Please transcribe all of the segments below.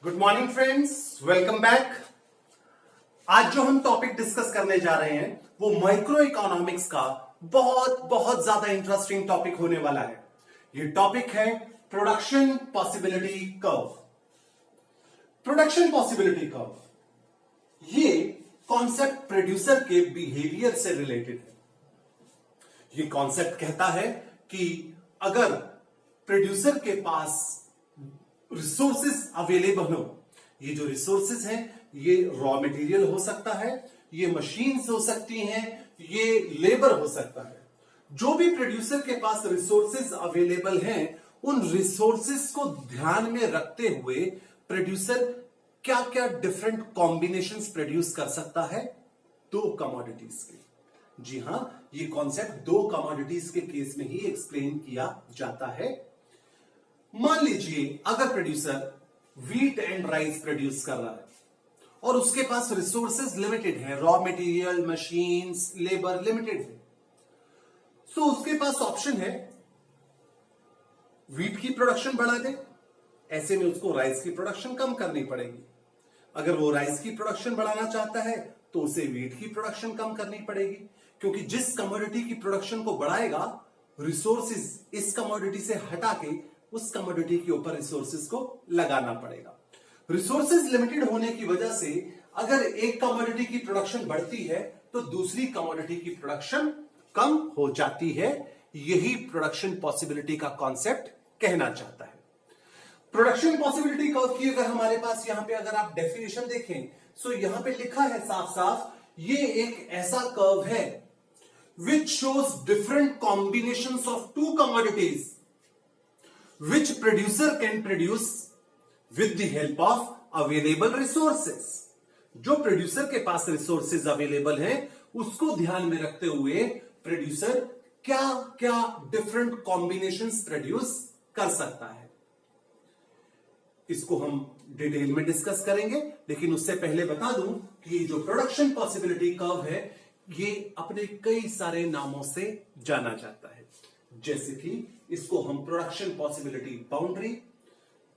Good morning friends, welcome back. आज जो हम टॉपिक डिस्कस करने जा रहे हैं वो माइक्रो इकोनॉमिक्स का बहुत बहुत ज्यादा इंटरेस्टिंग टॉपिक होने वाला है। ये टॉपिक है production possibility curve. Production possibility curve ये कॉन्सेप्ट प्रोड्यूसर के बिहेवियर से रिलेटेड है। ये कॉन्सेप्ट कहता है कि अगर प्रोड्यूसर के पास रिसोर्सेस अवेलेबल हो, ये जो रिसोर्सेस हैं ये रॉ मटेरियल हो सकता है, ये मशीन्स हो सकती हैं, ये लेबर हो सकता है। जो भी प्रोड्यूसर के पास रिसोर्सेस अवेलेबल हैं, उन रिसोर्सेस को ध्यान में रखते हुए प्रोड्यूसर क्या क्या डिफरेंट कॉम्बिनेशंस प्रोड्यूस कर सकता है दो कमोडिटीज के। जी हां, ये कॉन्सेप्ट दो कमोडिटीज के केस में ही एक्सप्लेन किया जाता है। मान लीजिए अगर producer wheat and rice produce कर रहा है और उसके पास रिसोर्सेज लिमिटेड है, raw material, machines, labour limited है, सो उसके पास ऑप्शन है व्हीट की प्रोडक्शन बढ़ा दे, ऐसे में उसको राइस की प्रोडक्शन कम करनी पड़ेगी। अगर वो राइस की प्रोडक्शन बढ़ाना चाहता है तो उसे व्हीट की प्रोडक्शन कम करनी पड़ेगी, क्योंकि जिस कमोडिटी की प्रोडक्शन को बढ़ाएगा, रिसोर्सेज इस कमोडिटी से हटा के उस कमोडिटी के ऊपर रिसोर्सेज को लगाना पड़ेगा। रिसोर्सेज लिमिटेड होने की वजह से अगर एक कमोडिटी की प्रोडक्शन बढ़ती है तो दूसरी कमोडिटी की प्रोडक्शन कम हो जाती है। यही प्रोडक्शन पॉसिबिलिटी का कॉन्सेप्ट कहना चाहता है। प्रोडक्शन पॉसिबिलिटी कर्व की अगर हमारे पास यहां पे अगर आप डेफिनेशन देखें, सो यहां पे लिखा है साफ साफ, ये एक ऐसा कर्व है which shows different combinations of to commodities which producer can produce with the help of available resources। जो प्रोड्यूसर के पास रिसोर्सेज अवेलेबल हैं उसको ध्यान में रखते हुए प्रोड्यूसर क्या क्या डिफरेंट कॉम्बिनेशंस प्रोड्यूस कर सकता है, इसको हम डिटेल में डिस्कस करेंगे। लेकिन उससे पहले बता दूं कि जो प्रोडक्शन पॉसिबिलिटी कर्व है ये अपने कई सारे नामों से जाना जाता है, जैसे कि इसको हम production possibility boundary,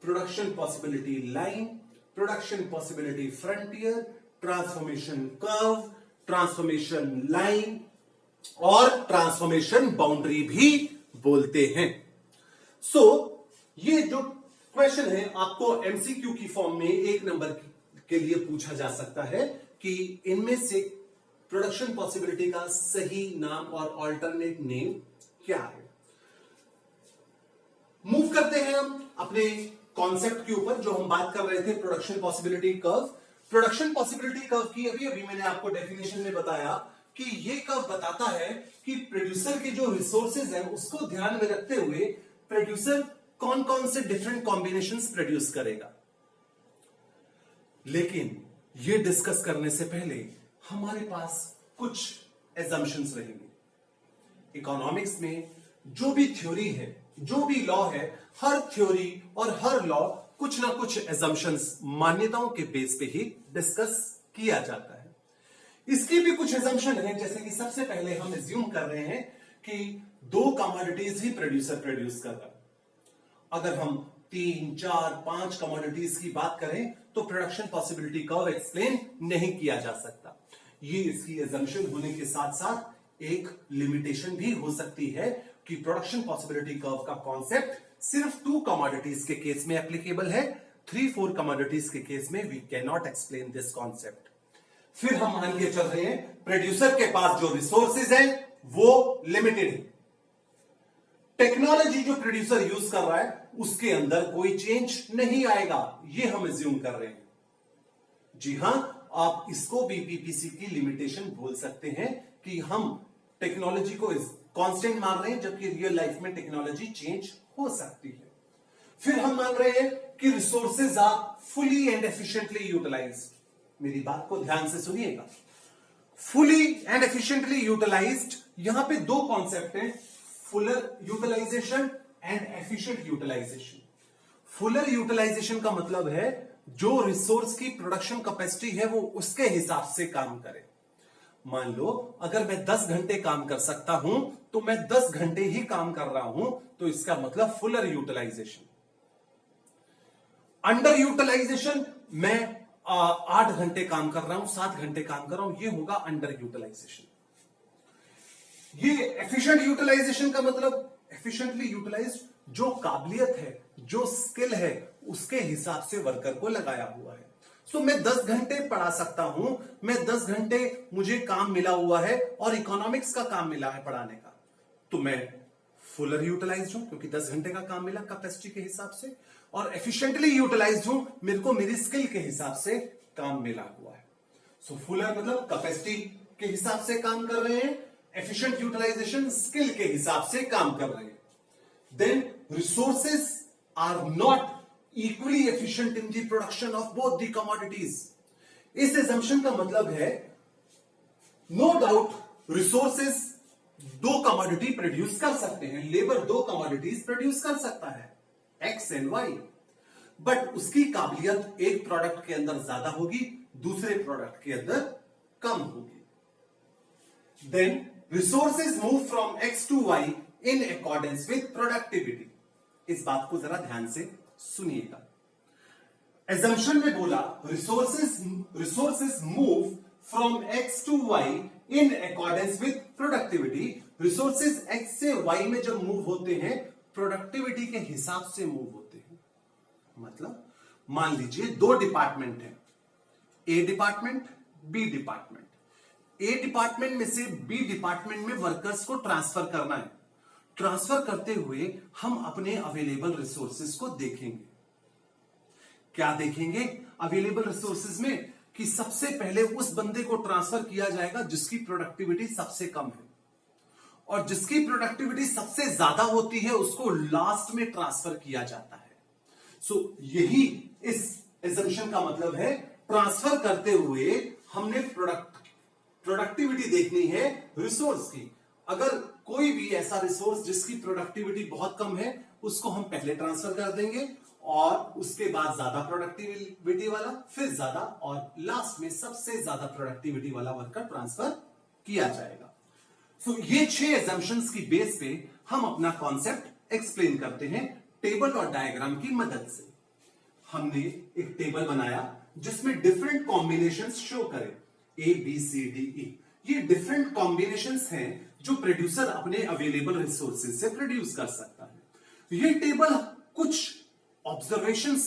production possibility line, production possibility frontier, transformation curve, transformation line और ट्रांसफॉर्मेशन बाउंड्री भी बोलते हैं। सो ये जो क्वेश्चन है आपको एमसीक्यू की फॉर्म में 1 नंबर के लिए पूछा जा सकता है कि इनमें से प्रोडक्शन पॉसिबिलिटी का सही नाम और ऑल्टरनेट नेम क्या है। मूव करते हैं हम अपने कॉन्सेप्ट के ऊपर जो हम बात कर रहे थे, production possibility curve. Production possibility curve की अभी मैंने आपको डेफिनेशन में बताया कि ये कर्व बताता है कि प्रोड्यूसर के जो रिसोर्सेज हैं उसको ध्यान में रखते हुए प्रोड्यूसर कौन कौन से डिफरेंट कॉम्बिनेशंस प्रोड्यूस करेगा। लेकिन ये डिस्कस करने से पहले हमारे पास कुछ एजम्पशंस रहेंगे। इकोनॉमिक्स में जो भी थ्योरी है, जो भी लॉ है, हर थ्योरी और हर लॉ कुछ ना कुछ एजम्पशंस, मान्यताओं के बेस पे ही डिस्कस किया जाता है। इसकी भी कुछ एजम्पशन है, जैसे कि सबसे पहले हम एज्यूम कर रहे हैं कि दो कमोडिटीज ही प्रोड्यूसर प्रोड्यूस कर रहा है। अगर हम 3, 4, 5 कमोडिटीज की बात करें तो प्रोडक्शन पॉसिबिलिटी कर्व एक्सप्लेन नहीं किया जा सकता। ये इसकी एजम्पशन होने के साथ साथ एक लिमिटेशन भी हो सकती है कि प्रोडक्शन पॉसिबिलिटी कर्व का कॉन्सेप्ट सिर्फ 2 कमोडिटीज के केस में एप्लीकेबल है, 3-4 कमोडिटीज के केस में we can not explain this concept. फिर हम मान के चल रहे हैं प्रोड्यूसर के पास जो रिसोर्सेज हैं वो लिमिटेड है, टेक्नोलॉजी जो प्रोड्यूसर यूज कर रहा है उसके अंदर कोई चेंज नहीं आएगा, ये हम एज्यूम कर रहे हैं। जी हां, आप इसको भी पीपीसी की लिमिटेशन बोल सकते हैं कि हम टेक्नोलॉजी को कांस्टेंट मान रहे हैं, जबकि रियल लाइफ में टेक्नोलॉजी चेंज हो सकती है। फिर हम मान रहे हैं कि resources are fully and efficiently utilised. मेरी बात को ध्यान से सुनिएगा, फुली एंड एफिशिएंटली यूटिलाइज्ड, यहां पे 2 कॉन्सेप्ट हैं, fuller utilisation and efficient utilisation. Fuller utilisation का मतलब है जो रिसोर्स की प्रोडक्शन कैपेसिटी है वो उसके हिसाब से काम करे। मान लो अगर मैं 10 घंटे काम कर सकता हूं तो मैं 10 घंटे ही काम कर रहा हूं, तो इसका मतलब फुलर यूटिलाइजेशन। अंडर यूटिलाइजेशन, मैं 8 घंटे काम कर रहा हूं, 7 घंटे काम कर रहा हूं, ये होगा अंडर यूटिलाइजेशन। ये एफिशिएंट यूटिलाइजेशन का मतलब एफिशिएंटली यूटिलाइज, जो काबिलियत है, जो स्किल है, उसके हिसाब से वर्कर को लगाया हुआ है। सो मैं 10 घंटे पढ़ा सकता हूं, मैं 10 घंटे मुझे काम मिला हुआ है और इकोनॉमिक्स का काम मिला है पढ़ाने का, तो मैं फुलर यूटिलाइज हूं क्योंकि 10 घंटे का काम मिला कैपेसिटी के हिसाब से, और एफिशिएंटली यूटिलाइज हूं, मेरे को मेरी स्किल के हिसाब से काम मिला हुआ है। सो फुलर मतलब कैपेसिटी के हिसाब से काम कर रहे हैं, एफिशिएंट यूटिलाइजेशन स्किल के हिसाब से काम कर रहे हैं। Then resources are not equally efficient in the production of both the commodities. इस एजम्पशन का मतलब है no doubt resources 2 commodity produce कर सकते हैं, लेबर 2 कमोडिटीज प्रोड्यूस कर सकता है, एक्स एंड वाई, बट उसकी काबिलियत एक प्रोडक्ट के अंदर ज्यादा होगी, दूसरे प्रोडक्ट के अंदर कम होगी। Then resources move from X to Y in accordance with productivity. इस बात को जरा ध्यान से सुनिएगा। एजम्पशन में बोला resources move from X to Y in accordance with productivity. Resources X से वाई में जब मूव होते हैं, प्रोडक्टिविटी के हिसाब से मूव होते हैं। मतलब मान लीजिए 2 डिपार्टमेंट है, A department, B department. A department में से बी डिपार्टमेंट में वर्कर्स को ट्रांसफर करना है। ट्रांसफर करते हुए हम अपने अवेलेबल रिसोर्सेज को देखेंगे। क्या देखेंगे अवेलेबल रिसोर्सेज में? कि सबसे पहले उस बंदे को ट्रांसफर किया जाएगा जिसकी प्रोडक्टिविटी सबसे कम है, और जिसकी प्रोडक्टिविटी सबसे ज्यादा होती है उसको लास्ट में ट्रांसफर किया जाता है। सो यही इस एजम्पशन का मतलब है। ट्रांसफर करते हुए हमने प्रोडक्टिविटी देखनी है रिसोर्स की। अगर कोई भी ऐसा रिसोर्स जिसकी प्रोडक्टिविटी बहुत कम है, उसको हम पहले ट्रांसफर कर देंगे, और उसके बाद ज्यादा प्रोडक्टिविटी वाला, फिर ज्यादा, और लास्ट में सबसे ज्यादा प्रोडक्टिविटी वाला वर्कर ट्रांसफर किया जाएगा। सो ये 6 एजम्पशंस की बेस पे हम अपना कॉन्सेप्ट एक्सप्लेन करते हैं टेबल और डायग्राम की मदद से। हमने एक टेबल बनाया जिसमें डिफरेंट कॉम्बिनेशंस शो करें, A B C D E. ये डिफरेंट कॉम्बिनेशंस हैं जो प्रोड्यूसर अपने अवेलेबल रिसोर्सेज से प्रोड्यूस कर सकता है। ये टेबल कुछ ऑब्जर्वेशंस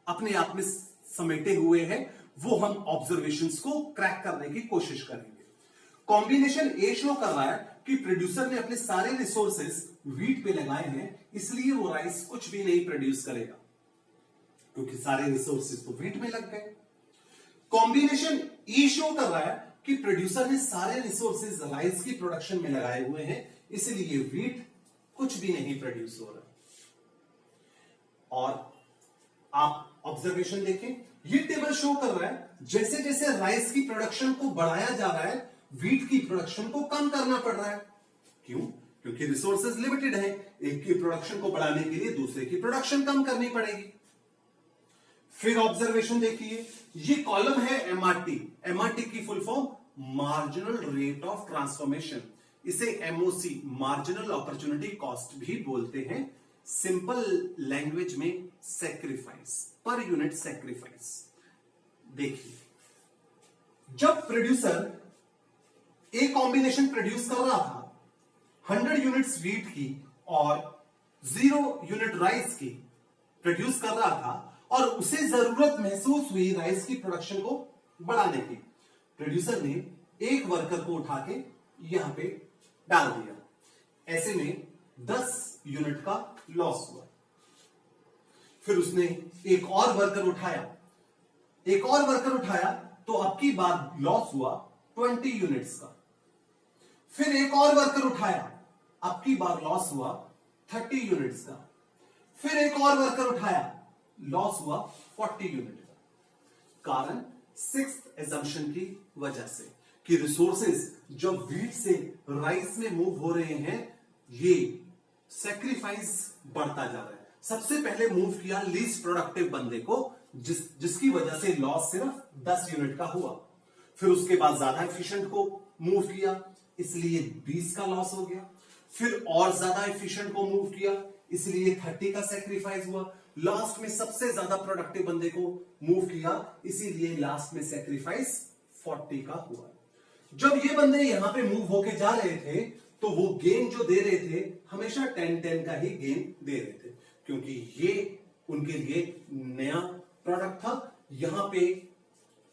अपने आप में समेटे हुए हैं, वो हम ऑब्जर्वेशंस को क्रैक करने की कोशिश करेंगे। कॉम्बिनेशन ए शो कर रहा है कि प्रोड्यूसर ने अपने सारे रिसोर्सेज व्हीट पे लगाए हैं, इसलिए वो राइस कुछ भी नहीं प्रोड्यूस करेगा क्योंकि सारे रिसोर्सेज तो व्हीट में लग गए। कॉम्बिनेशन ई शो कर रहा है कि प्रोड्यूसर ने सारे रिसोर्सेज राइस की प्रोडक्शन में लगाए हुए हैं, इसलिए व्हीट कुछ भी नहीं प्रोड्यूस हो रहा। और आप ऑब्जर्वेशन देखें, ये टेबल शो कर रहा है जैसे जैसे राइस की प्रोडक्शन को बढ़ाया जा रहा है, व्हीट की प्रोडक्शन को कम करना पड़ रहा है। क्यों? क्योंकि रिसोर्सेज लिमिटेड है, एक की प्रोडक्शन को बढ़ाने के लिए दूसरे की प्रोडक्शन कम करनी पड़ेगी। फिर ऑब्जर्वेशन देखिए, ये कॉलम है एमआरटी। एमआरटी की full form marginal rate of transformation, इसे एमओसी मार्जिनल अपॉर्चुनिटी कॉस्ट भी बोलते हैं। सिंपल लैंग्वेज में सैक्रिफाइस, पर यूनिट सैक्रिफाइस। देखिए, जब प्रोड्यूसर एक कॉम्बिनेशन प्रोड्यूस कर रहा था 100 यूनिट्स व्हीट की और 0 यूनिट राइस की प्रोड्यूस कर रहा था, और उसे जरूरत महसूस हुई राइस की प्रोडक्शन को बढ़ाने की, प्रोड्यूसर ने एक वर्कर को उठा के यहां पे डाल दिया। ऐसे में 10 यूनिट का लॉस हुआ। फिर उसने एक और वर्कर उठाया, तो अब की बार लॉस हुआ 20 यूनिट्स का। फिर एक और वर्कर उठाया, अब की बार लॉस हुआ 30 यूनिट्स का। फिर एक और वर्कर उठाया, लॉस हुआ 40 यूनिट का। कारण 6th एजम्पशन की वजह से कि रिसोर्सेज जब व्हीट से राइस में मूव हो रहे हैं, ये सैक्रिफाइस बढ़ता जा रहा है। सबसे पहले मूव किया लीस्ट प्रोडक्टिव बंदे को, जिसकी वजह से लॉस सिर्फ 10 यूनिट का हुआ। फिर उसके बाद ज्यादा एफिशिएंट को मूव किया, इसलिए 20 का लॉस हो गया। फिर और ज्यादा एफिशिएंट को मूव किया, इसलिए 30 का सैक्रिफाइस हुआ। लास्ट में सबसे ज्यादा प्रोडक्टिव बंदे को मूव किया, इसीलिए लास्ट में सैक्रिफाइस 40 का हुआ। जब ये बंदे यहां पे मूव होके जा रहे थे तो वो गेन जो दे रहे थे हमेशा 10-10 का ही गेन दे रहे थे, क्योंकि ये उनके लिए नया प्रोडक्ट था। यहां पे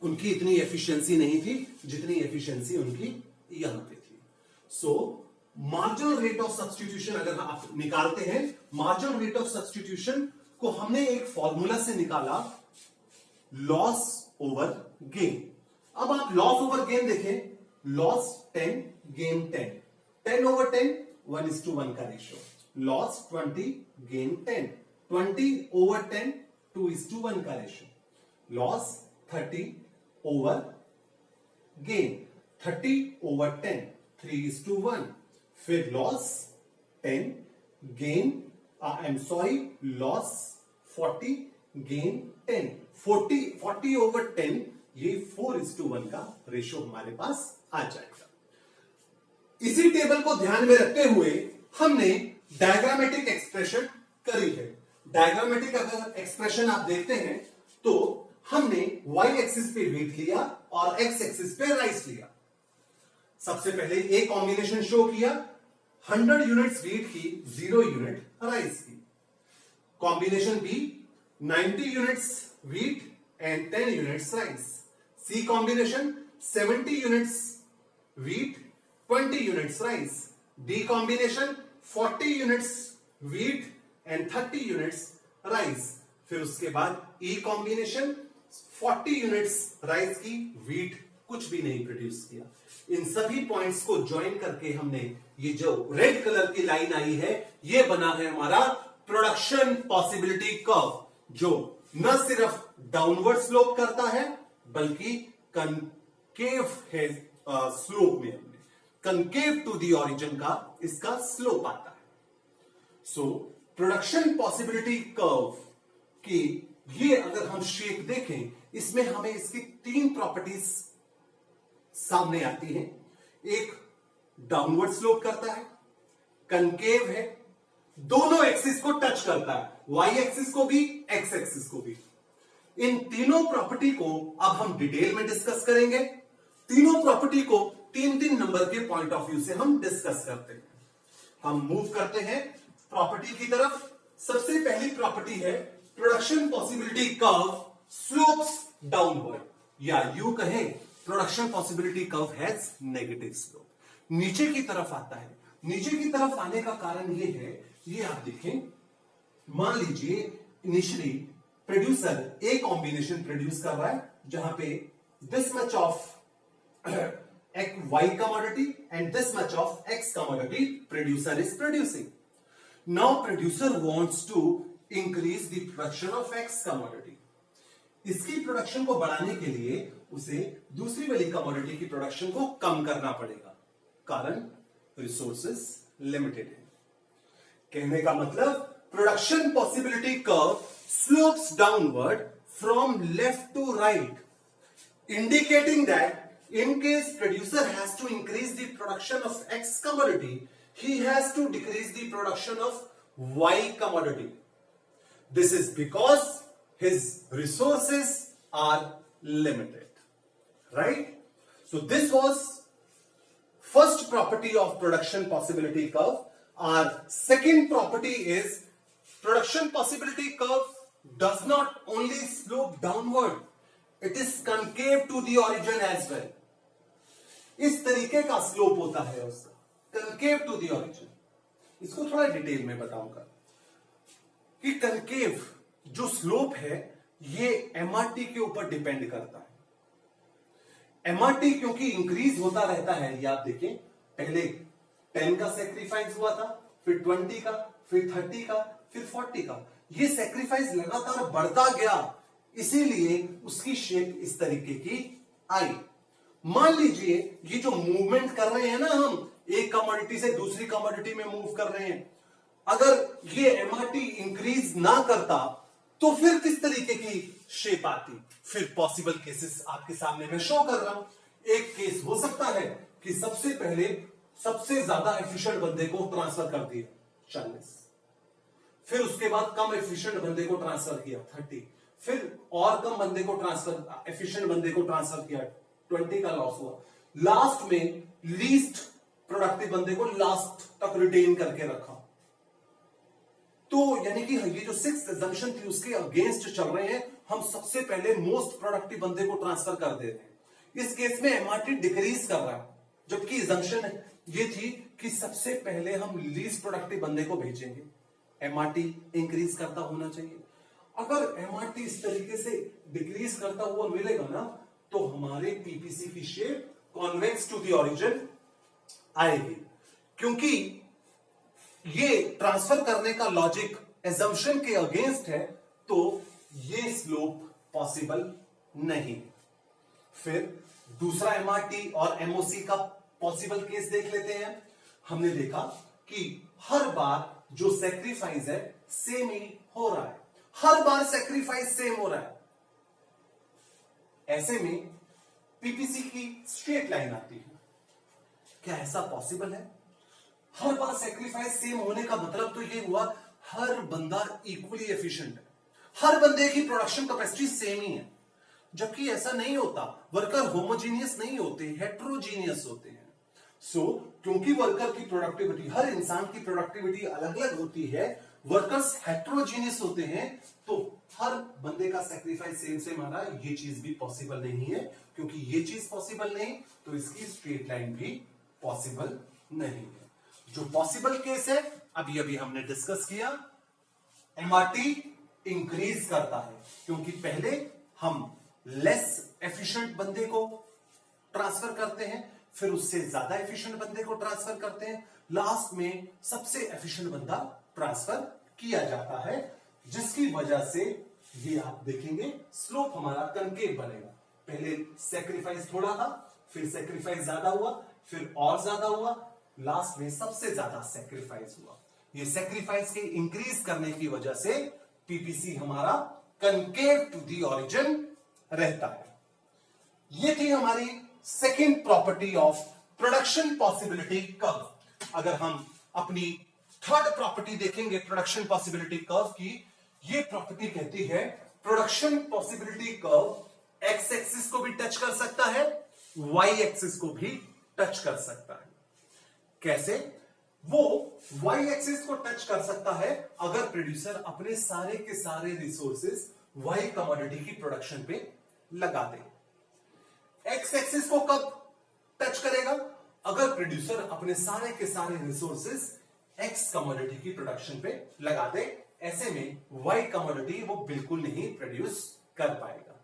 उनकी इतनी एफिशिएंसी नहीं थी जितनी एफिशिएंसी उनकी यहां पे थी। सो मार्जिनल रेट ऑफ सब्स्टिट्यूशन अगर आप निकालते हैं, मार्जिनल रेट ऑफ सब्स्टिट्यूशन को हमने एक फॉर्मूला से निकाला, लॉस ओवर गेन। अब आप लॉस ओवर गेन देखें, लॉस 10 गेन 10, 10 over 10 1:1 का रेशियो, लॉस 20 गेन 10, 20 over 10 2:1 का ratio, loss 30 over gain 30 over 10 3:1, फिर loss 10 gain loss 40 gain 10, 40 over 10 ये 4:1 का रेशियो हमारे पास आ जाएगा। इसी टेबल को ध्यान में रखते हुए हमने डायग्रामेटिक एक्सप्रेशन करी है। डायग्रामेटिक अगर एक्सप्रेशन आप देखते हैं तो हमने y एक्सिस पे वेट लिया और x एक्सिस पे राइस लिया। सबसे पहले ए कॉम्बिनेशन शो किया, 100 यूनिट्स वीट की, 0 यूनिट राइस की। Combination B 90 units wheat and 10 units rice. C combination 70 units wheat 20 units rice. D combination 40 units wheat and 30 units rice. फिर उसके बाद ई कॉम्बिनेशन 40 यूनिट्स राइस की, wheat कुछ भी नहीं प्रोड्यूस किया। इन सभी पॉइंट्स को ज्वाइन करके हमने ये जो रेड कलर की लाइन आई है, ये बना है हमारा प्रोडक्शन पॉसिबिलिटी कर्व, जो न सिर्फ डाउनवर्ड स्लोप करता है बल्कि कनकेव है स्लोप में, हमने कनकेव टू दी ओरिजिन का इसका स्लोप आता है। सो प्रोडक्शन पॉसिबिलिटी कर्व की ये अगर हम शेप देखें, इसमें हमें इसकी 3 प्रॉपर्टीज सामने आती हैं। एक डाउनवर्ड स्लोप करता है, कनकेव है, दोनों एक्सिस को टच करता है, वाई एक्सिस को भी एक्स एक्सिस को भी। इन तीनों प्रॉपर्टी को अब हम डिटेल में डिस्कस करेंगे। तीनों प्रॉपर्टी को 3-3 नंबर के पॉइंट ऑफ व्यू से हम डिस्कस करते हैं। हम मूव करते हैं प्रॉपर्टी की तरफ। सबसे पहली प्रॉपर्टी है production possibility curve slopes downward, या यूं कहें production possibility curve has negative slope, नीचे की तरफ आता है। नीचे की तरफ आने का कारण ये है, ये आप देखें, मान लीजिए initially producer a combination produce कर रहा है जहां पे this much of y commodity and this much of x commodity producer is producing. Now producer wants to increase the production of x commodity. इसकी प्रोडक्शन को बढ़ाने के लिए उसे दूसरी वाली कमोडिटी की प्रोडक्शन को कम करना पड़ेगा, कारण रिसोर्सेस लिमिटेड है। कहने का मतलब production possibility curve slopes downward from left to right, indicating that in case producer has to increase the production of X commodity, he has to decrease the production of Y commodity. This is because his resources are limited, right? So this was first property of production possibility curve. Our second property is production possibility curve does not only slope downward, it is concave to the origin as well. इस तरीके का slope होता है उसका, concave to the origin. इसको थोड़ा detail में बताऊंगा कि कनकेव जो स्लोप है ये एमआरटी के ऊपर डिपेंड करता है। एमआरटी क्योंकि इंक्रीज होता रहता है, ये आप देखें, पहले 10 का सेक्रीफाइस हुआ था, फिर 20 का, फिर 30 का, फिर 40 का, ये सेक्रीफाइस लगातार बढ़ता गया, इसीलिए उसकी शेप इस तरीके की आई। मान लीजिए ये जो मूवमेंट कर रहे हैं ना, हम एक कमोडिटी से दूसरी कमोडिटी में मूव कर रहे हैं, अगर ये एमआरटी इंक्रीज ना करता तो फिर किस तरीके की शेप आती? फिर पॉसिबल केसेस आपके सामने मैं शो कर रहा हूं। एक केस हो सकता है कि सबसे पहले सबसे ज्यादा एफिशिएंट बंदे को ट्रांसफर कर दिया 40, फिर उसके बाद कम एफिशिएंट बंदे को ट्रांसफर किया 30, फिर और कम बंदे को ट्रांसफर एफिशिएंट बंदे को ट्रांसफर किया 20 का लॉस हुआ, लास्ट में लीस्ट प्रोडक्टिव बंदे को लास्ट तक रिटेन करके रखा। तो यानी कि ये जो 6th assumption थी उसके अगेंस्ट चल रहे हैं, हम सबसे पहले मोस्ट प्रोडक्टिव बंदे को ट्रांसफर कर दे रहे हैं। इस केस में एमआरटी डिक्रीज कर रहा है, जबकि assumption ये थी कि सबसे पहले हम लीस्ट प्रोडक्टिव बंदे को भेजेंगे, एमआरटी इंक्रीज करता होना चाहिए। अगर एमआरटी इस तरीके से डिक्रीज करता हुआ मिलेगा ना, तो हमारे पीपीसी की shape convex to the origin आएगी, क्योंकि ये ट्रांसफर करने का लॉजिक एजम्पशन के अगेंस्ट है, तो ये स्लोप पॉसिबल नहीं। फिर दूसरा एमआरटी और एमओसी का पॉसिबल केस देख लेते हैं। हमने देखा कि हर बार जो सेक्रीफाइस है सेम ही हो रहा है, हर बार सेक्रीफाइस सेम हो रहा है। ऐसे में पीपीसी की स्ट्रेट लाइन आती है। क्या ऐसा पॉसिबल है? हर बार सेक्रीफाइस सेम होने का मतलब तो ये हुआ हर बंदा इक्वली एफिशिएंट है, हर बंदे की प्रोडक्शन कैपेसिटी सेम ही है, जबकि ऐसा नहीं होता। वर्कर होमोजीनियस नहीं होते, हेट्रोजीनियस होते हैं। क्योंकि वर्कर की प्रोडक्टिविटी, हर इंसान की प्रोडक्टिविटी अलग अलग होती है, वर्कर्स हेट्रोजीनियस होते हैं, तो हर बंदे का सेक्रीफाइस सेम सेम आ रहा है, ये चीज भी पॉसिबल नहीं है। क्योंकि ये चीज पॉसिबल नहीं, तो इसकी स्ट्रेट लाइन भी पॉसिबल नहीं है। जो पॉसिबल केस है अभी अभी हमने डिस्कस किया, एमआरटी इंक्रीज करता है, क्योंकि पहले हम लेस एफिशिएंट बंदे को ट्रांसफर करते हैं, फिर उससे ज्यादा एफिशिएंट बंदे को ट्रांसफर करते हैं, लास्ट में सबसे एफिशिएंट बंदा ट्रांसफर किया जाता है, जिसकी वजह से ये आप देखेंगे स्लोप हमारा कनकेव बनेगा। पहले सेक्रीफाइस थोड़ा था, फिर सेक्रीफाइस ज्यादा हुआ, फिर और ज्यादा हुआ, लास्ट में सबसे ज्यादा सेक्रीफाइस हुआ। ये सेक्रीफाइस के इंक्रीज करने की वजह से पीपीसी हमारा कनकेव टू दी ओरिजिन रहता है। ये थी हमारी second property of production possibility curve. अगर हम अपनी थर्ड प्रॉपर्टी देखेंगे प्रोडक्शन पॉसिबिलिटी कर्व की, ये प्रॉपर्टी कहती है production possibility curve x axis को भी टच कर सकता है, वाई एक्सिस को भी टच कर सकता है। कैसे? वो वाई एक्सिस को टच कर सकता है अगर प्रोड्यूसर अपने सारे के सारे रिसोर्सेज वाई कमोडिटी की प्रोडक्शन पे लगा दे। एक्स एक्सिस को कब टच करेगा? अगर प्रोड्यूसर अपने सारे के सारे रिसोर्सेज एक्स कमोडिटी की प्रोडक्शन पे लगा दे। ऐसे में वाई कमोडिटी वो बिल्कुल नहीं प्रोड्यूस कर पाएगा।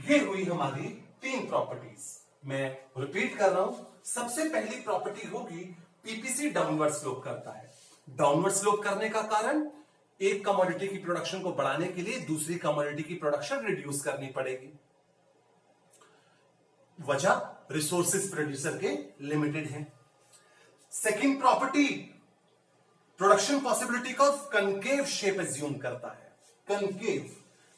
ये हुई हमारी 3 प्रॉपर्टीज। मैं रिपीट कर रहा हूं, सबसे पहली प्रॉपर्टी होगी पीपीसी डाउनवर्ड स्लोप करता है। डाउनवर्ड स्लोप करने का कारण, एक कमोडिटी की प्रोडक्शन को बढ़ाने के लिए दूसरी कमोडिटी की प्रोडक्शन रिड्यूस करनी पड़ेगी। वजह रिसोर्सेज प्रोड्यूसर के लिमिटेड हैं। सेकंड प्रॉपर्टी, प्रोडक्शन पॉसिबिलिटी को कनकेव शेप एज्यूम करता है।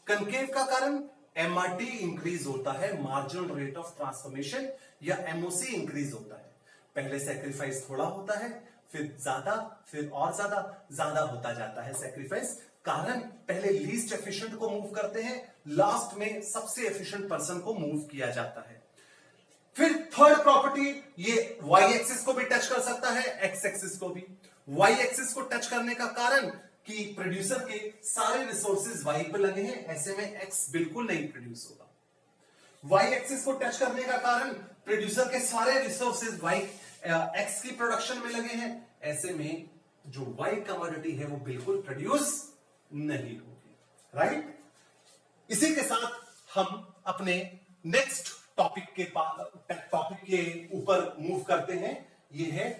कनकेव का कारण एमआरटी इंक्रीज होता है, मार्जिनल रेट ऑफ ट्रांसफॉर्मेशन या एमओसी इंक्रीज होता है। पहले सेक्रीफाइस थोड़ा होता है, फिर ज्यादा, फिर और ज्यादा होता जाता है सेक्रीफाइस। कारण पहले लीस्ट एफिशिएंट को मूव करते हैं, लास्ट में सबसे एफिशिएंट पर्सन को मूव किया जाता है। फिर थर्ड प्रॉपर्टी, ये वाई एक्सिस को भी टच कर सकता है, एक्स एक्सिस को भी। वाई एक्सिस को टच करने का कारण कि प्रोड्यूसर के सारे रिसोर्सेज वाई पे लगे हैं, ऐसे में एक्स बिल्कुल नहीं प्रोड्यूस होगा। वाई एक्सिस को टच करने का कारण प्रोड्यूसर के सारे रिसोर्सेज वाई एक्स की प्रोडक्शन में लगे हैं, ऐसे में जो वाई कमोडिटी है वो बिल्कुल प्रोड्यूस नहीं होगी। राइट? इसी के साथ हम अपने नेक्स्ट टॉपिक के ऊपर मूव करते हैं। ये है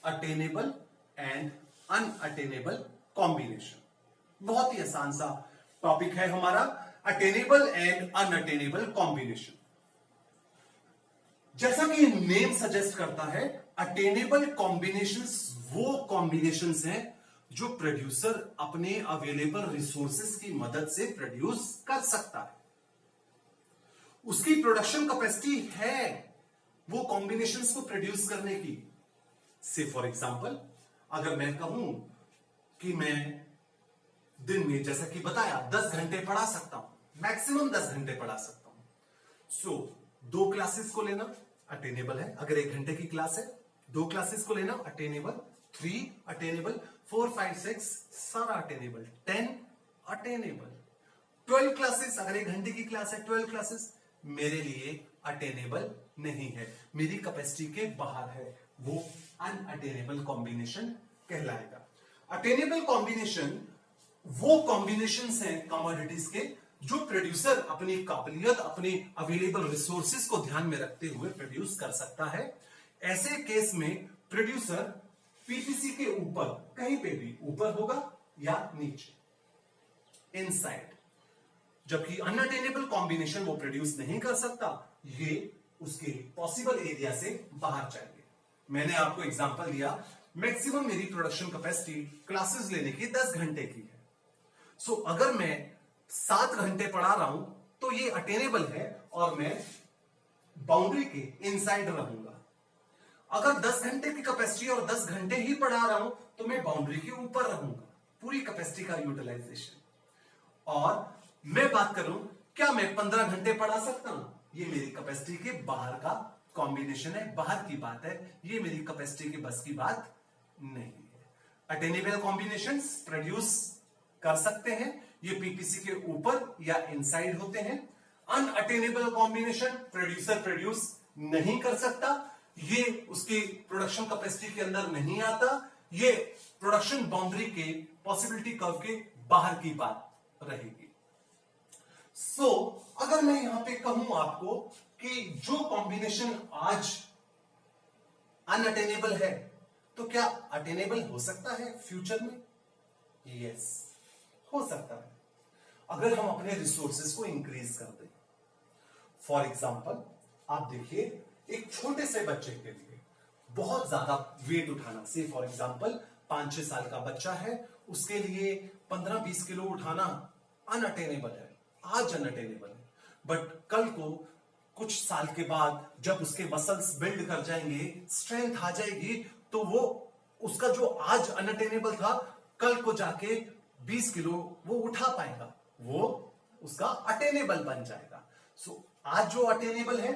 अटेनेबल एंड अनअटेनेबल कॉम्बिनेशन। बहुत ही आसान सा टॉपिक है हमारा, अटेनेबल एंड अनअटेनेबल कॉम्बिनेशन। जैसा कि नेम सजेस्ट करता है, अटेनेबल कॉम्बिनेशंस वो कॉम्बिनेशंस हैं जो प्रोड्यूसर अपने अवेलेबल रिसोर्सेज की मदद से प्रोड्यूस कर सकता है। उसकी प्रोडक्शन कैपेसिटी है वो कॉम्बिनेशंस को प्रोड्यूस करने की। से फॉर एग्जांपल, अगर मैं कहूं कि मैं दिन में जैसा कि बताया 10 घंटे पढ़ा सकता हूं, मैक्सिमम 10 घंटे पढ़ा सकता हूं। सो 2 क्लासेस को लेना अटेनेबल है। अगर 1 घंटे की क्लास है, 2 क्लासेस को लेना अटेनेबल, 3 अटेनेबल, 4, 5, 6 सारा अटेनेबल, 10 अटेनेबल, 12 क्लासेस अगर 1 घंटे की क्लास है, 12 क्लासेस मेरे लिए अटेनेबल नहीं है, मेरी कैपेसिटी के बाहर है, वो अनअटेनेबल कॉम्बिनेशन कहलाएगा। अटेनेबल कॉम्बिनेशन वो कॉम्बिनेशंस हैं कमोडिटीज के जो प्रोड्यूसर अपनी काबिलियत, अपने अवेलेबल रिसोर्सेज को ध्यान में रखते हुए प्रोड्यूस कर सकता है। ऐसे केस में प्रोड्यूसर पीपीसी के ऊपर कहीं पे भी ऊपर होगा या नीचे, इनसाइड, जबकि अनअटेनेबल कॉम्बिनेशन वो प्रोड्यूस नहीं कर सकता, ये उसके पॉसिबल एरिया से बाहर जाएंगे। मैंने आपको एग्जांपल दिया, मैक्सिमम मेरी प्रोडक्शन कैपेसिटी क्लासेस लेने की 10 घंटे की है। सो अगर मैं 7 घंटे पढ़ा रहा हूं तो ये अटेनेबल है और मैं बाउंड्री के इनसाइड रहूंगा। अगर 10 घंटे की कैपेसिटी और 10 घंटे ही पढ़ा रहा हूं तो मैं बाउंड्री के ऊपर रहूंगा, पूरी कैपेसिटी का यूटिलाइजेशन। और मैं बात करूं, क्या मैं 15 घंटे पढ़ा सकता हूं? ये मेरी कैपेसिटी के बाहर का कॉम्बिनेशन है, बाहर की बात है, ये मेरी कैपेसिटी के बस की बात नहीं है। अटेनेबल कॉम्बिनेशंस प्रोड्यूस कर सकते हैं, ये पीपीसी के ऊपर या इनसाइड होते हैं। अनअटेनेबल कॉम्बिनेशन प्रोड्यूसर प्रोड्यूस नहीं कर सकता, ये उसकी प्रोडक्शन कैपेसिटी के अंदर नहीं आता, ये प्रोडक्शन बाउंड्री के पॉसिबिलिटी कर्व के बाहर की बात रहेगी। सो अगर मैं यहां पे कहूं आपको कि जो कॉम्बिनेशन आज अनअटेनेबल है तो क्या अटेनेबल हो सकता है फ्यूचर में? यस, हो सकता है अगर हम अपने रिसोर्सेज को इंक्रीज कर दें। फॉर एग्जाम्पल आप देखिए, एक छोटे से बच्चे के लिए बहुत ज्यादा वेट उठाना, से फॉर एग्जाम्पल 5-6 साल का बच्चा है, उसके लिए 15-20 किलो उठाना अनअटेनेबल है, आज अनअटेनेबल है। बट कल को कुछ साल के बाद जब उसके मसल्स बिल्ड कर जाएंगे, स्ट्रेंथ आ जाएगी, तो वो उसका जो आज अनअटेनेबल था कल को जाके 20 किलो वो उठा पाएगा, वो उसका अटेनेबल बन जाएगा। सो आज जो अटेनेबल है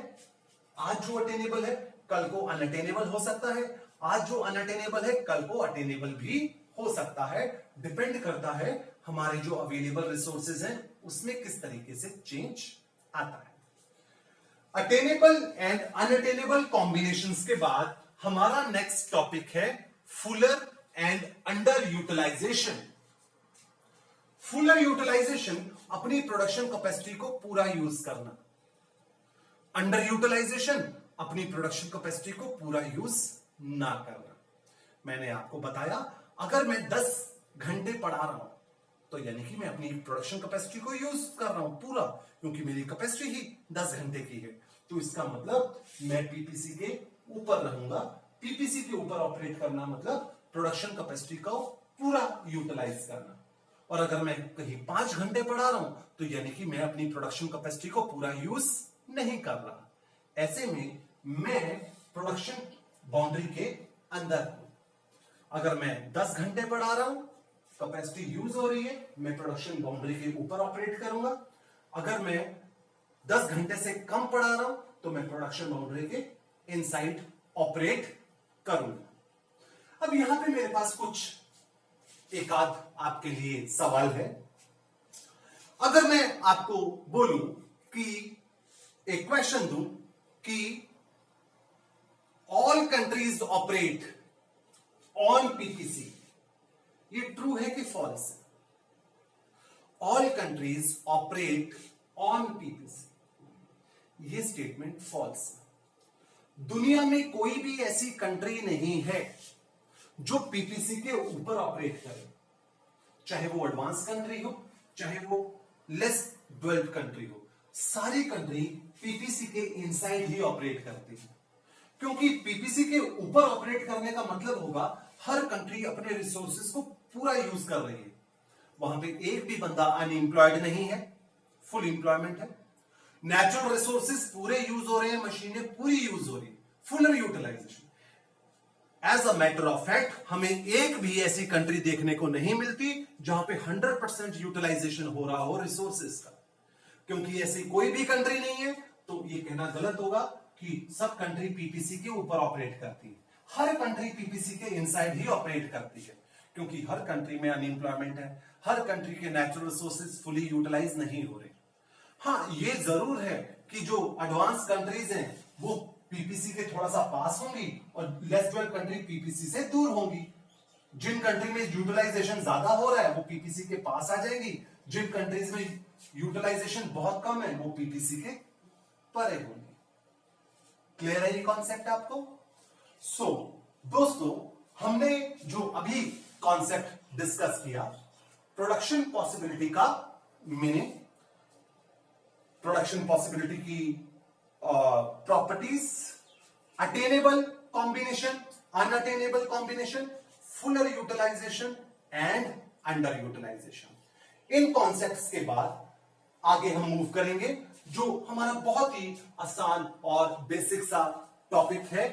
कल को अनअटेनेबल हो सकता है, आज जो अनअटेनेबल है कल को अटेनेबल भी हो सकता है। डिपेंड करता है हमारे जो अवेलेबल रिसोर्सेज हैं उसमें किस तरीके से चेंज आता है। अटेनेबल एंड अनअटेनेबल कॉम्बिनेशंस के बाद हमारा नेक्स्ट टॉपिक है fuller and under utilisation. Fuller utilisation अपनी प्रोडक्शन कैपेसिटी को पूरा यूज करना, अंडर यूटिलाइजेशन अपनी प्रोडक्शन कैपेसिटी को पूरा यूज ना करना। मैंने आपको बताया अगर मैं 10 घंटे पढ़ा रहा हूं तो यानी कि मैं अपनी प्रोडक्शन कैपेसिटी को यूज कर रहा हूं पूरा, क्योंकि मेरी कैपेसिटी ही 10 घंटे की है। तो इसका मतलब मैं पीपीसी के ऊपर रहूंगा। पीपीसी के ऊपर ऑपरेट करना मतलब प्रोडक्शन कैपेसिटी को पूरा यूटिलाइज करना। और अगर मैं कहीं 5 घंटे पढ़ा रहा हूं तो यानी कि मैं अपनी प्रोडक्शन कैपेसिटी को पूरा यूज नहीं कर रहा। ऐसे में मैं प्रोडक्शन बाउंड्री के अंदर हूं। अगर मैं 10 घंटे पढ़ा रहा हूं, कैपेसिटी यूज हो रही है, मैं प्रोडक्शन बाउंड्री के ऊपर ऑपरेट करूंगा। अगर मैं 10 घंटे से कम पढ़ा रहा हूं तो मैं प्रोडक्शन बाउंड्री के इनसाइड ऑपरेट करूंगा। अब यहां पे मेरे पास कुछ एक आध आपके लिए सवाल है। अगर मैं आपको बोलूं कि एक क्वेश्चन दूं कि all countries operate on PPC, ये ट्रू है कि फॉल्स है? All countries operate on PPC, ये स्टेटमेंट फॉल्स है। दुनिया में कोई भी ऐसी कंट्री नहीं है जो पीपीसी के ऊपर ऑपरेट करे, चाहे वो एडवांस कंट्री हो, चाहे वो लेस डेवलप्ड कंट्री हो, सारी कंट्री पीपीसी के इनसाइड ही ऑपरेट करती है। क्योंकि पीपीसी के ऊपर ऑपरेट करने का मतलब होगा हर कंट्री अपने रिसोर्सेज को पूरा यूज कर रही है, वहां पे एक भी बंदा अनएम्प्लॉयड नहीं है, फुल एम्प्लॉयमेंट है, नेचुरल रिसोर्सेज पूरे यूज हो रहे हैं, मशीनें पूरी यूज हो रही है, full utilisation. As a matter of fact हमें एक भी ऐसी कंट्री देखने को नहीं मिलती जहां पे 100% यूटिलाइजेशन हो रहा हो रिसोर्सेज का, क्योंकि ऐसी कोई भी कंट्री नहीं है। तो ये कहना गलत होगा कि सब कंट्री पीपीसी के ऊपर ऑपरेट करती है। हर कंट्री पीपीसी के इनसाइड ही ऑपरेट करती है, क्योंकि हर कंट्री में अनएम्प्लॉयमेंट है, हर कंट्री के नेचुरल रिसोर्सेज फुली यूटिलाइज नहीं हो रहे। हाँ, ये जरूर है कि जो एडवांस कंट्रीज हैं वो पीपीसी के थोड़ा सा पास होंगी और लेस डेवलप्ड कंट्री पीपीसी से दूर होंगी। जिन कंट्री में यूटिलाइजेशन ज्यादा हो रहा है वो पीपीसी के पास आ जाएंगी, जिन कंट्रीज में यूटिलाइजेशन बहुत कम है वो पीपीसी के परे होंगी। क्लियर है ये कॉन्सेप्ट आपको? दोस्तों, हमने जो अभी कॉन्सेप्ट डिस्कस किया, प्रोडक्शन पॉसिबिलिटी का मीनिंग, प्रोडक्शन पॉसिबिलिटी की properties, attainable combination, unattainable combination, fuller utilisation and under utilisation. इन कॉन्सेप्ट्स के बाद आगे हम मूव करेंगे जो हमारा बहुत ही आसान और बेसिक सा टॉपिक है,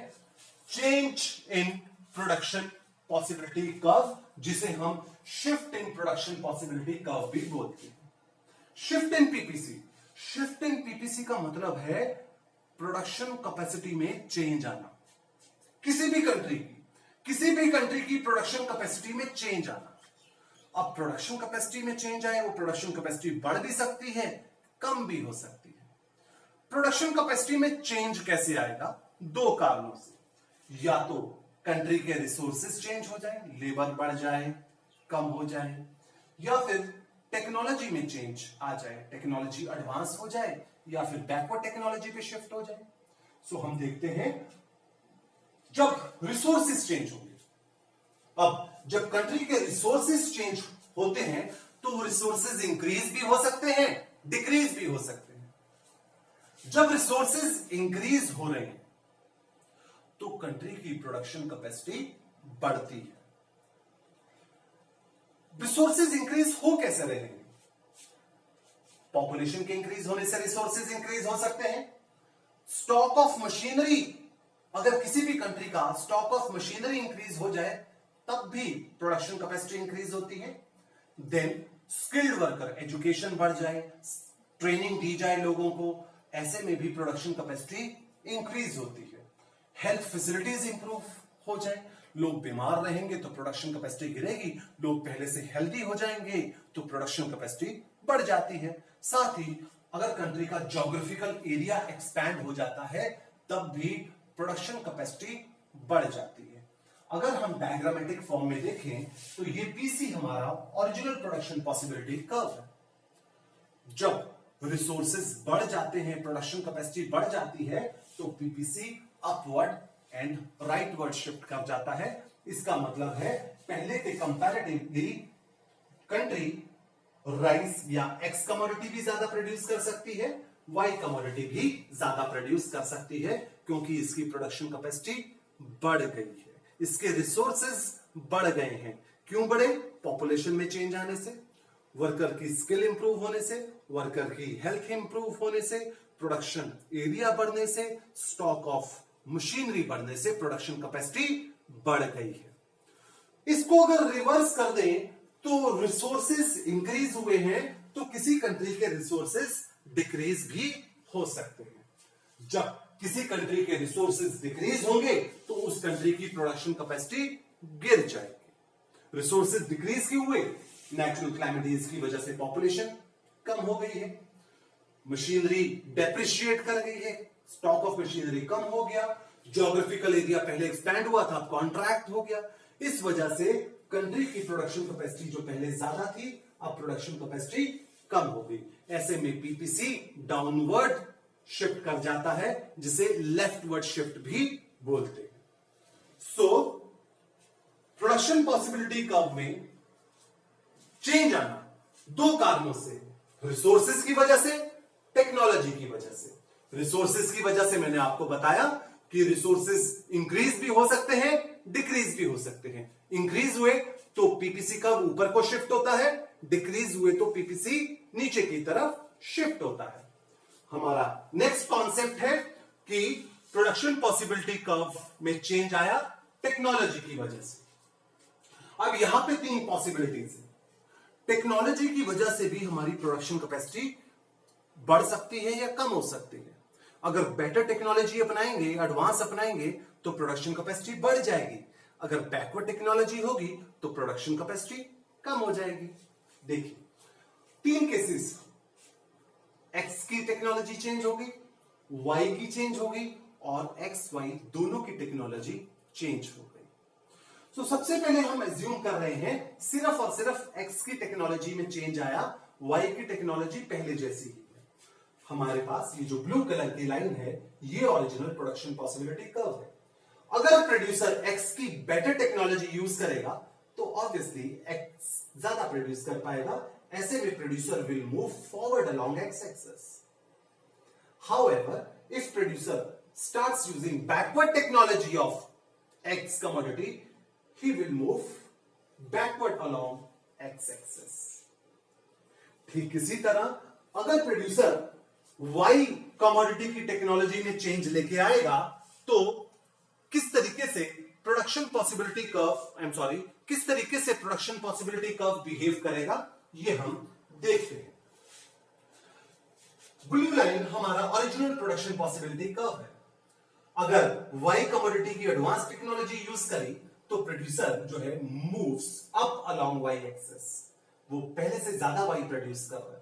change in production possibility curve, जिसे हम shift in production possibility curve भी बोलते हैं। Shift in PPC, shift in PPC का मतलब है प्रोडक्शन कैपेसिटी में चेंज आना। किसी भी कंट्री की प्रोडक्शन कैपेसिटी में चेंज आना। अब प्रोडक्शन कैपेसिटी में चेंज आए, वो प्रोडक्शन कैपेसिटी बढ़ भी सकती है, कम भी हो सकती है। प्रोडक्शन कैपेसिटी में चेंज कैसे आएगा? दो कारणों से। या तो कंट्री के रिसोर्सेज चेंज हो जाए, लेबर बढ़ जाए, कम हो जाए, या फिर टेक्नोलॉजी में चेंज आ जाए, टेक्नोलॉजी एडवांस हो जाए, या फिर बैकवर्ड टेक्नोलॉजी पे शिफ्ट हो जाए। सो हम देखते हैं जब रिसोर्सेज चेंज होंगे। अब जब कंट्री के रिसोर्सेज चेंज होते हैं तो रिसोर्सेज इंक्रीज भी हो सकते हैं, डिक्रीज भी हो सकते हैं। जब रिसोर्सेज इंक्रीज हो रहे हैं तो कंट्री की प्रोडक्शन कैपेसिटी बढ़ती है। रिसोर्सेज इंक्रीज हो कैसे रहे हैं? पॉपुलेशन के इंक्रीज होने से रिसोर्सेज इंक्रीज हो सकते हैं। स्टॉक ऑफ मशीनरी, अगर किसी भी कंट्री का स्टॉक ऑफ मशीनरी इंक्रीज हो जाए तब भी प्रोडक्शन कैपेसिटी इंक्रीज होती है। देन स्किल्ड वर्कर, एजुकेशन बढ़ जाए, ट्रेनिंग दी जाए लोगों को, ऐसे में भी प्रोडक्शन कैपेसिटी इंक्रीज होती है। हेल्थ फैसिलिटीज इंप्रूव हो जाए, लोग बीमार रहेंगे तो प्रोडक्शन कैपेसिटी गिरेगी, लोग पहले से हेल्दी हो जाएंगे तो प्रोडक्शन कैपेसिटी बढ़ जाती है। साथ ही अगर कंट्री का ज्योग्राफिकल एरिया एक्सपैंड हो जाता है तब भी प्रोडक्शन कैपेसिटी बढ़ जाती है। अगर हम डायग्रामेटिक फॉर्म में देखें तो ये पीसी हमारा ओरिजिनल प्रोडक्शन पॉसिबिलिटी कर्व है। जब रिसोर्सेज बढ़ जाते हैं, प्रोडक्शन कैपेसिटी बढ़ जाती है, तो PPC upward and rightward shift कर जाता है। इसका मतलब है पहले के कंपैरेटिवली कंट्री राइस या एक्स कमोडिटी भी ज्यादा प्रोड्यूस कर सकती है, वाई कमोडिटी भी ज्यादा प्रोड्यूस कर सकती है, क्योंकि इसकी प्रोडक्शन कैपेसिटी बढ़ गई है, इसके रिसोर्सेज बढ़ गए हैं। क्यों बढ़े? पॉपुलेशन में चेंज आने से, वर्कर की स्किल इंप्रूव होने से, वर्कर की हेल्थ इंप्रूव होने से, प्रोडक्शन एरिया बढ़ने से, स्टॉक ऑफ मशीनरी बढ़ने से प्रोडक्शन कैपेसिटी बढ़ गई है। इसको अगर रिवर्स कर दें तो रिसोर्सेज इंक्रीज हुए हैं तो किसी कंट्री के रिसोर्सेज डिक्रीज भी हो सकते हैं। जब किसी कंट्री के रिसोर्सेज डिक्रीज होंगे तो उस कंट्री की प्रोडक्शन कैपेसिटी गिर जाएगी। रिसोर्सेज डिक्रीज क्यों हुए? नेचुरल क्लाइमेटीज की वजह से पॉपुलेशन कम हो गई है, मशीनरी डेप्रिशिएट कर गई है, स्टॉक ऑफ मशीनरी कम हो गया, ज्योग्राफिकल एरिया पहले एक्सपैंड हुआ था, कॉन्ट्रैक्ट हो गया। इस वजह से कंट्री की प्रोडक्शन कैपेसिटी जो पहले ज्यादा थी अब प्रोडक्शन कैपेसिटी कम हो गई। ऐसे में पीपीसी डाउनवर्ड शिफ्ट कर जाता है, जिसे लेफ्टवर्ड शिफ्ट भी बोलते हैं। सो प्रोडक्शन पॉसिबिलिटी कर्व में चेंज आना दो कारणों से, रिसोर्सेज की वजह से, टेक्नोलॉजी की वजह से। रिसोर्सेज की वजह से मैंने आपको बताया कि रिसोर्सेज इंक्रीज भी हो सकते हैं, डिक्रीज भी हो सकते हैं। इंक्रीज हुए तो पीपीसी का ऊपर को शिफ्ट होता है, डिक्रीज हुए तो पीपीसी नीचे की तरफ शिफ्ट होता है। हमारा नेक्स्ट कॉन्सेप्ट है कि प्रोडक्शन पॉसिबिलिटी कर्व में चेंज आया टेक्नोलॉजी की वजह से। अब यहां पे तीन पॉसिबिलिटीज है। टेक्नोलॉजी की वजह से भी हमारी प्रोडक्शन कैपेसिटी बढ़ सकती है या कम हो सकती है। अगर बेटर टेक्नोलॉजी अपनाएंगे, एडवांस अपनाएंगे, तो प्रोडक्शन कैपेसिटी बढ़ जाएगी। अगर बैकवर्ड टेक्नोलॉजी होगी तो प्रोडक्शन कैपेसिटी कम हो जाएगी। देखिए, तीन केसेस, एक्स की टेक्नोलॉजी चेंज होगी, वाई की चेंज होगी और एक्स वाई दोनों की टेक्नोलॉजी चेंज हो गई। तो सबसे पहले हम एज्यूम कर रहे हैं सिर्फ और सिर्फ एक्स की टेक्नोलॉजी में चेंज आया, वाई की टेक्नोलॉजी पहले जैसी ही है। हमारे पास ये जो ब्लू कलर की लाइन है, ये ओरिजिनल प्रोडक्शन पॉसिबिलिटी कर्व है। अगर प्रोड्यूसर एक्स की बेटर टेक्नोलॉजी यूज करेगा तो ऑब्वियसली एक्स ज्यादा प्रोड्यूस कर पाएगा। ऐसे में producer will move forward along x axis. However, if producer starts using backward technology of X commodity, he will move backward along X axis. ठीक इसी तरह अगर प्रोड्यूसर Y कमोडिटी की टेक्नोलॉजी में चेंज लेके आएगा तो किस तरीके से प्रोडक्शन पॉसिबिलिटी कर्व, किस तरीके से प्रोडक्शन पॉसिबिलिटी कर्व बिहेव करेगा, ये हम देखते हैं। ब्लू लाइन हमारा ओरिजिनल प्रोडक्शन पॉसिबिलिटी कर्व है। अगर वाई कमोडिटी की एडवांस टेक्नोलॉजी यूज करी तो प्रोड्यूसर जो है moves up along Y axis, वो पहले से ज्यादा वाई प्रोड्यूस कर रहा है।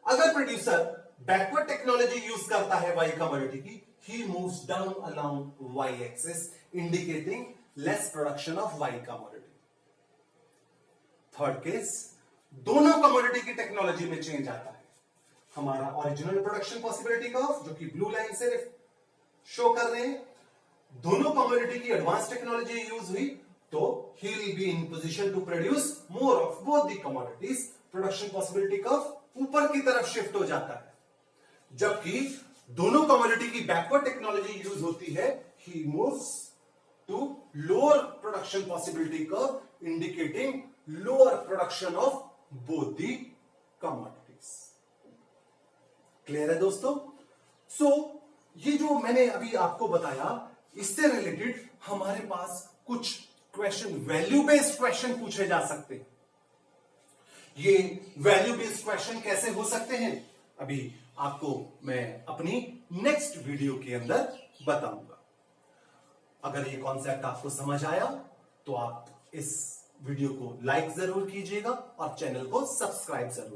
अगर प्रोड्यूसर बैकवर्ड टेक्नोलॉजी यूज करता है वाई कमोडिटी की, he moves down along Y axis, indicating less production of Y commodity. Third case, दोनों कमोडिटी की टेक्नोलॉजी में चेंज आता है। हमारा ओरिजिनल प्रोडक्शन पॉसिबिलिटी कर्व जो कि ब्लू लाइन से शो कर रहे हैं, दोनों कमोडिटी की एडवांस टेक्नोलॉजी यूज हुई तो he will be in position to produce more of both the commodities. Production possibility curve ऊपर की तरफ शिफ्ट हो जाता है। जबकि दोनों कमोडिटी की बैकवर्ड टेक्नोलॉजी यूज होती है, he moves to lower production possibility curve, indicating lower production of both the commodities. Clear है दोस्तों? ये जो मैंने अभी आपको बताया, इससे रिलेटेड हमारे पास कुछ क्वेश्चन, वैल्यू बेस्ड क्वेश्चन पूछे जा सकते हैं। ये वैल्यू बेस्ड क्वेश्चन कैसे हो सकते हैं, अभी आपको मैं अपनी नेक्स्ट वीडियो के अंदर बताऊंगा। अगर ये कॉन्सेप्ट आपको समझ आया तो आप इस वीडियो को लाइक जरूर कीजिएगा और चैनल को सब्सक्राइब जरूर